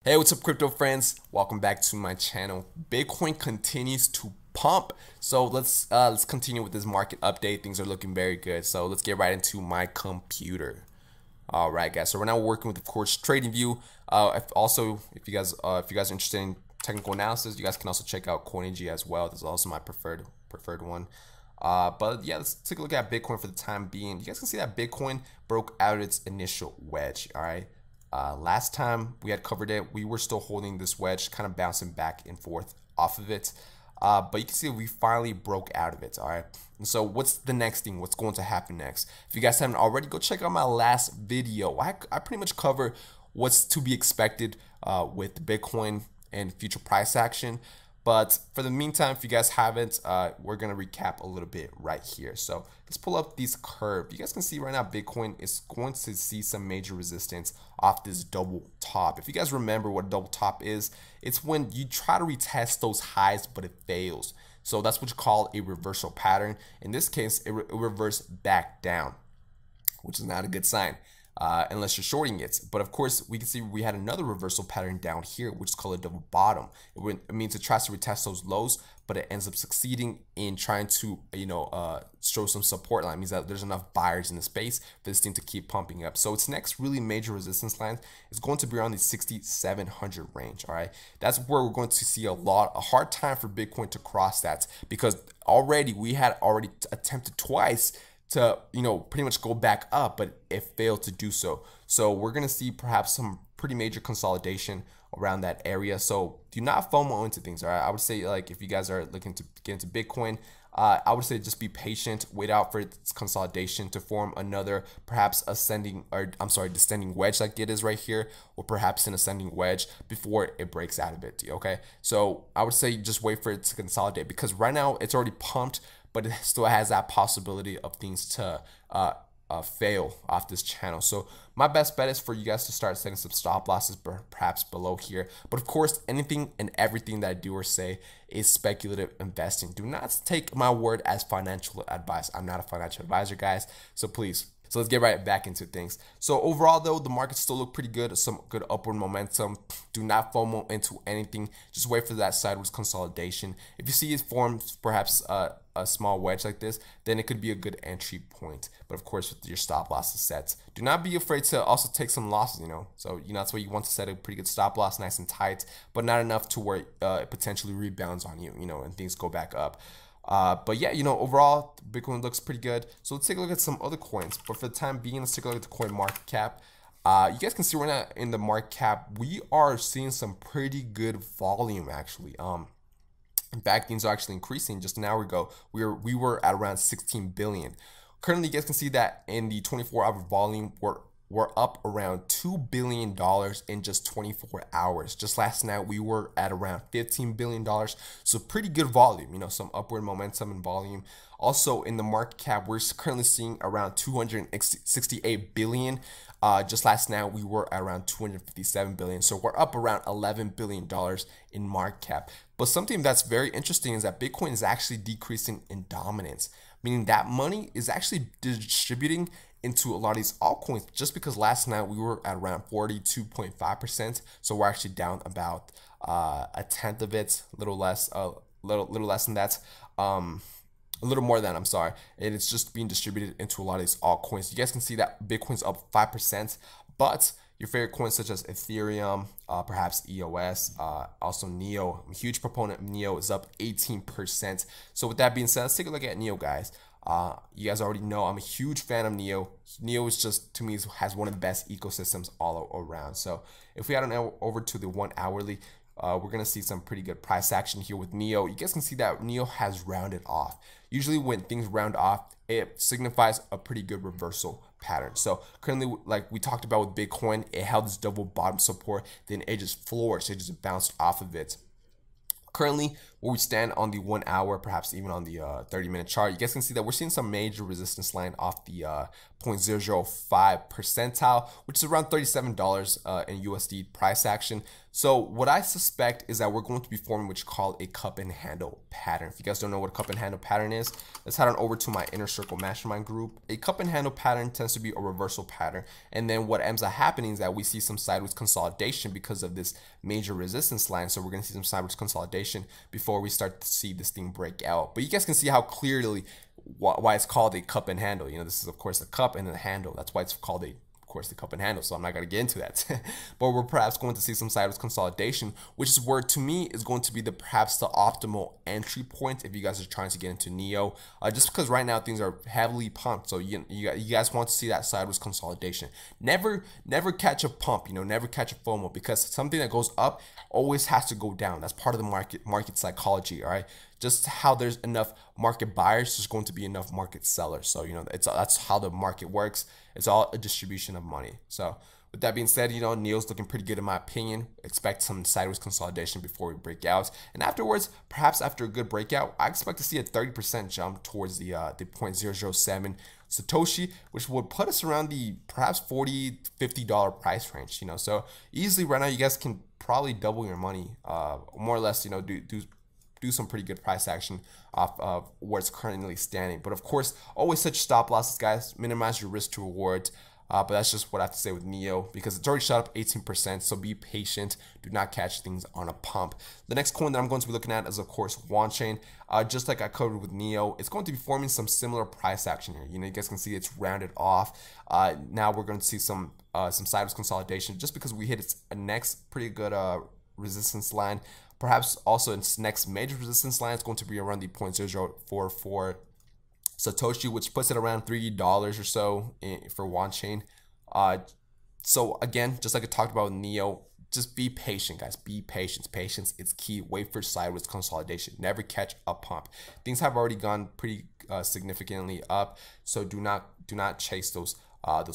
Hey, what's up, crypto friends? Welcome back to my channel. Bitcoin continues to pump, so let's continue with this market update. Things are looking very good, so let's get right into my computer. All right, guys. So we're now working with, of course, TradingView. If you guys are interested in technical analysis, you guys can also check out CoinEG as well. This is also my preferred one. But yeah, let's take a look at Bitcoin for the time being. You guys can see that Bitcoin broke out its initial wedge. All right. Last time we had covered it, we were still holding this wedge, kind of bouncing back and forth off of it. But you can see we finally broke out of it. All right. And so what's the next thing? What's going to happen next? If you guys haven't already, go check out my last video. I pretty much cover what's to be expected with Bitcoin and future price action. But for the meantime, if you guys haven't, we're going to recap a little bit right here. So let's pull up these curve. You guys can see right now, Bitcoin is going to see some major resistance off this double top. If you guys remember what a double top is, it's when you try to retest those highs, but it fails. So that's what you call a reversal pattern. In this case, it reversed back down, which is not a good sign. Unless you're shorting it. But of course, we can see we had another reversal pattern down here, which is called a double bottom. It means it tries to retest those lows, but it ends up succeeding in trying to, show some support line. It means that there's enough buyers in the space for this thing to keep pumping up. So its next really major resistance line is going to be around the 6,700 range. All right, that's where we're going to see a hard time for Bitcoin to cross that, because we had already attempted twice to pretty much go back up, but it failed to do so. So we're gonna see perhaps some pretty major consolidation around that area. So do not FOMO into things. All right, I would say, like, if you guys are looking to get into Bitcoin, I would say just be patient, wait out for its consolidation to form another perhaps descending wedge like it is right here, or perhaps an ascending wedge before it breaks out of it. Okay, so I would say just wait for it to consolidate, because right now it's already pumped, but it still has that possibility of things to fail off this channel. So my best bet is for you guys to start setting some stop losses, perhaps below here. But of course, anything and everything that I do or say is speculative investing. Do not take my word as financial advice. I'm not a financial advisor, guys. So please. So let's get right back into things. So overall, though, the markets still look pretty good. Some good upward momentum. Do not FOMO into anything. Just wait for that sideways consolidation. If you see it form perhaps a small wedge like this, then it could be a good entry point. But of course, with your stop losses set, do not be afraid to also take some losses. So that's why you want to set a pretty good stop loss, nice and tight, but not enough to where it potentially rebounds on you. And things go back up. But yeah, overall, Bitcoin looks pretty good. So let's take a look at some other coins. But for the time being, let's take a look at the coin market cap. You guys can see right now in the market cap, we are seeing some pretty good volume actually. In fact, things are actually increasing. Just an hour ago, we were at around 16 billion. Currently, you guys can see that in the 24-hour volume, we're up around $2 billion in just 24 hours. Just last night, we were at around $15 billion. So pretty good volume, some upward momentum in volume. Also in the market cap, we're currently seeing around 268 billion. Just last night, we were at around 257 billion. So we're up around $11 billion in market cap. But something that's very interesting is that Bitcoin is actually decreasing in dominance, meaning that money is actually distributing into a lot of these altcoins, just because last night we were at around 42.5%. So we're actually down about a tenth of it, a little less than that. A little more than, I'm sorry. And it's just being distributed into a lot of these altcoins. You guys can see that Bitcoin's up 5%, but your favorite coins such as Ethereum, perhaps EOS, also NEO. I'm a huge proponent of NEO, is up 18%. So with that being said, let's take a look at NEO, guys. You guys already know I'm a huge fan of NEO. NEO is just, to me, has one of the best ecosystems all around. So if we head on over to the 1 hourly, we're going to see some pretty good price action here with NEO. You guys can see that NEO has rounded off. Usually when things round off, it signifies a pretty good reversal pattern. So currently, like we talked about with Bitcoin, it held this double bottom support, then it just flourished, it just bounced off of it. Currently, where we stand on the 1 hour, perhaps even on the 30-minute chart, you guys can see that we're seeing some major resistance line off the 0.005 percentile, which is around $37 in USD price action. So what I suspect is that we're going to be forming what you call a cup and handle pattern. If you guys don't know what a cup and handle pattern is, let's head on over to my Inner Circle Mastermind group. A cup and handle pattern tends to be a reversal pattern. And then what ends up happening is that we see some sideways consolidation because of this major resistance line. So we're going to see some sideways consolidation before we start to see this thing break out. But you guys can see how clearly why it's called a cup and handle. You know, this is of course the cup and the handle. That's why it's called the cup and handle, so I'm not going to get into that. But we're perhaps going to see some sideways consolidation, which is where to me is going to be perhaps the optimal entry point if you guys are trying to get into NEO, just because right now things are heavily pumped. So you guys want to see that sideways consolidation. Never catch a pump, you know, never catch a FOMO, because something that goes up always has to go down. That's part of the market psychology. All right, just how there's enough market buyers, there's going to be enough market sellers. So, you know, that's how the market works. It's all a distribution of money. So with that being said, you know, NEO's looking pretty good in my opinion. Expect some sideways consolidation before we break out. And afterwards, perhaps after a good breakout, I expect to see a 30% jump towards the 0.007 Satoshi, which would put us around the perhaps $40 to $50 price range, you know. So easily right now, you guys can probably double your money, more or less, you know, do some pretty good price action off of where it's currently standing. But of course, always set your stop losses, guys. Minimize your risk to reward. But that's just what I have to say with NEO, because it's already shot up 18%. So be patient. Do not catch things on a pump. The next coin that I'm going to be looking at is, of course, Wanchain. Just like I covered with NEO, it's going to be forming some similar price action here. You know, you guys can see it's rounded off. Now we're going to see some sideways consolidation, just because we hit its next pretty good resistance line. Perhaps also its next major resistance line is going to be around the 0.044 Satoshi, which puts it around $3 or so for Wanchain. So again, just like I talked about with NEO, just be patient, guys. Be patient. Patience is key. Wait for sideways consolidation. Never catch a pump. Things have already gone pretty significantly up, so do not chase those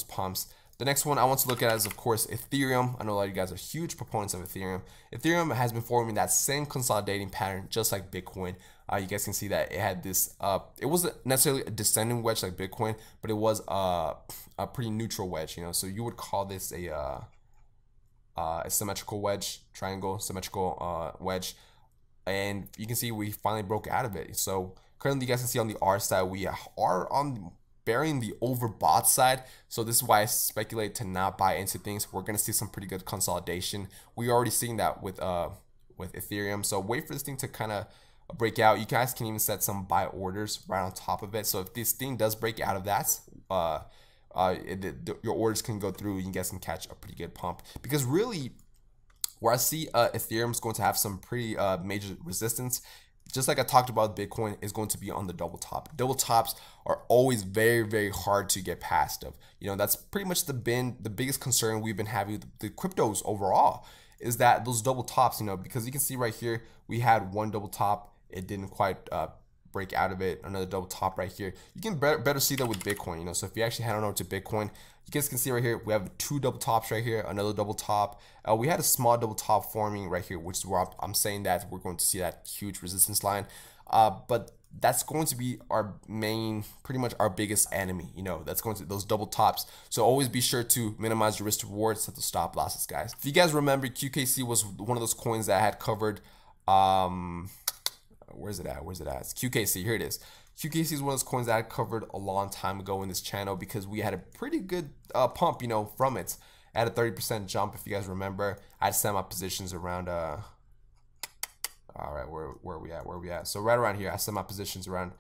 pumps. The next one I want to look at is, of course, Ethereum. I know a lot of you guys are huge proponents of Ethereum. Ethereum has been forming that same consolidating pattern just like Bitcoin. You guys can see that it had this, it wasn't necessarily a descending wedge like Bitcoin, but it was a pretty neutral wedge, you know. So you would call this a symmetrical wedge, triangle, symmetrical wedge. And you can see we finally broke out of it. So currently you guys can see on the R side, we are on bearing the overbought side. So this is why I speculate to not buy into things. We're going to see some pretty good consolidation. We're already seeing that with Ethereum. So wait for this thing to kind of break out. You guys can even set some buy orders right on top of it. So if this thing does break out of that, your orders can go through. You guys can catch a pretty good pump, because really where I see Ethereum is going to have some pretty major resistance, just like I talked about Bitcoin, is going to be on the double top. Double tops are always very, very hard to get past of. You know, that's pretty much the biggest concern we've been having with the cryptos overall, is that those double tops, you know, because you can see right here, we had one double top. It didn't quite break out of it. Another double top right here. You can better see that with Bitcoin, you know. So if you actually head on over to Bitcoin, you guys can see right here, we have two double tops right here, another double top. We had a small double top forming right here, which is where I'm saying that we're going to see that huge resistance line. But that's going to be our pretty much our biggest enemy, you know. That's going to those double tops. So always be sure to minimize your risk to reward, set the stop losses, guys. If you guys remember, QKC was one of those coins that I had covered. Where's it at? It's QKC. Here it is. QKC is one of those coins that I covered a long time ago in this channel, because we had a pretty good pump, you know, from it. I had a 30% jump, if you guys remember. I had set my positions around all right, where are we at? So right around here, I set my positions around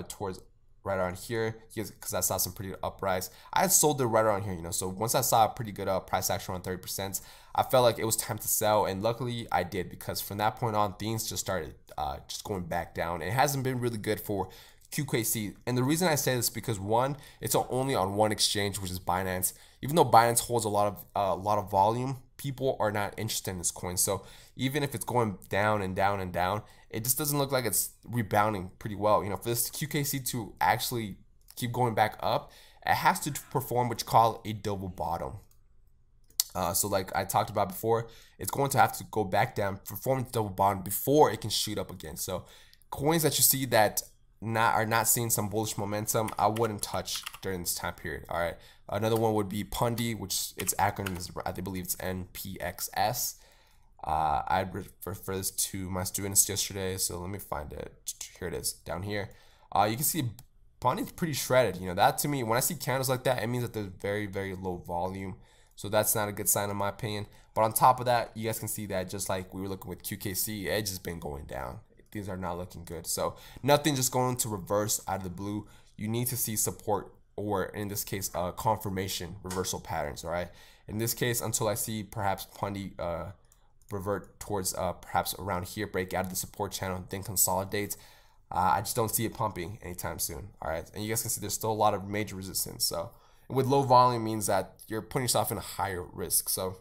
towards right around here, because I saw some pretty good uprise. I had sold it right around here, you know. So once I saw a pretty good price action around 30%, I felt like it was time to sell, and luckily I did, because from that point on, things just started just going back down. And it hasn't been really good for QKC. And the reason I say this is because, one, it's only on one exchange, which is Binance. Even though Binance holds a lot of volume, people are not interested in this coin. So even if it's going down and down and down, it just doesn't look like it's rebounding pretty well. You know, for this QKC to actually keep going back up, it has to perform what you call a double bottom. So like I talked about before, it's going to have to go back down, perform double bottom before it can shoot up again. So coins that you see that are not seeing some bullish momentum, I wouldn't touch during this time period. All right. Another one would be Pundi, which its acronym is, I believe it's NPXS. I refer this to my students yesterday, so let me find it. Here it is, down here. You can see Pundi's pretty shredded. You know, that to me, when I see candles like that, it means that there's very, very low volume. So that's not a good sign in my opinion. But on top of that, you guys can see that just like we were looking with QKC, edge has been going down. These are not looking good. So nothing just going to reverse out of the blue. You need to see support, or in this case, confirmation reversal patterns. All right. In this case, until I see perhaps Pundi revert towards perhaps around here, break out of the support channel, then consolidate. I just don't see it pumping anytime soon. All right. And you guys can see there's still a lot of major resistance. So with low volume means that you're putting yourself in a higher risk. So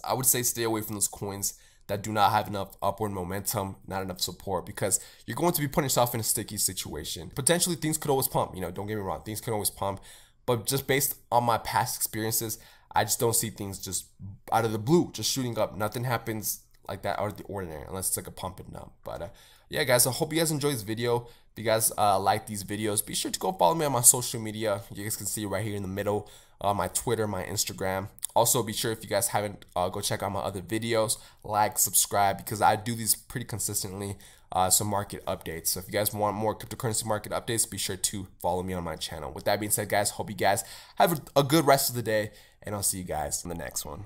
I would say stay away from those coins that do not have enough upward momentum, not enough support, because you're going to be putting yourself in a sticky situation. Potentially things could always pump, you know, don't get me wrong, things can always pump, but just based on my past experiences, I just don't see things just out of the blue, just shooting up. Nothing happens like that out of the ordinary unless it's like a pump and dump. But yeah, guys, I hope you guys enjoyed this video. If you guys like these videos, be sure to go follow me on my social media. You guys can see right here in the middle, my Twitter, my Instagram. Also, be sure if you guys haven't, go check out my other videos, like, subscribe, because I do these pretty consistently, some market updates. So if you guys want more cryptocurrency market updates, be sure to follow me on my channel. With that being said, guys, hope you guys have a good rest of the day, and I'll see you guys in the next one.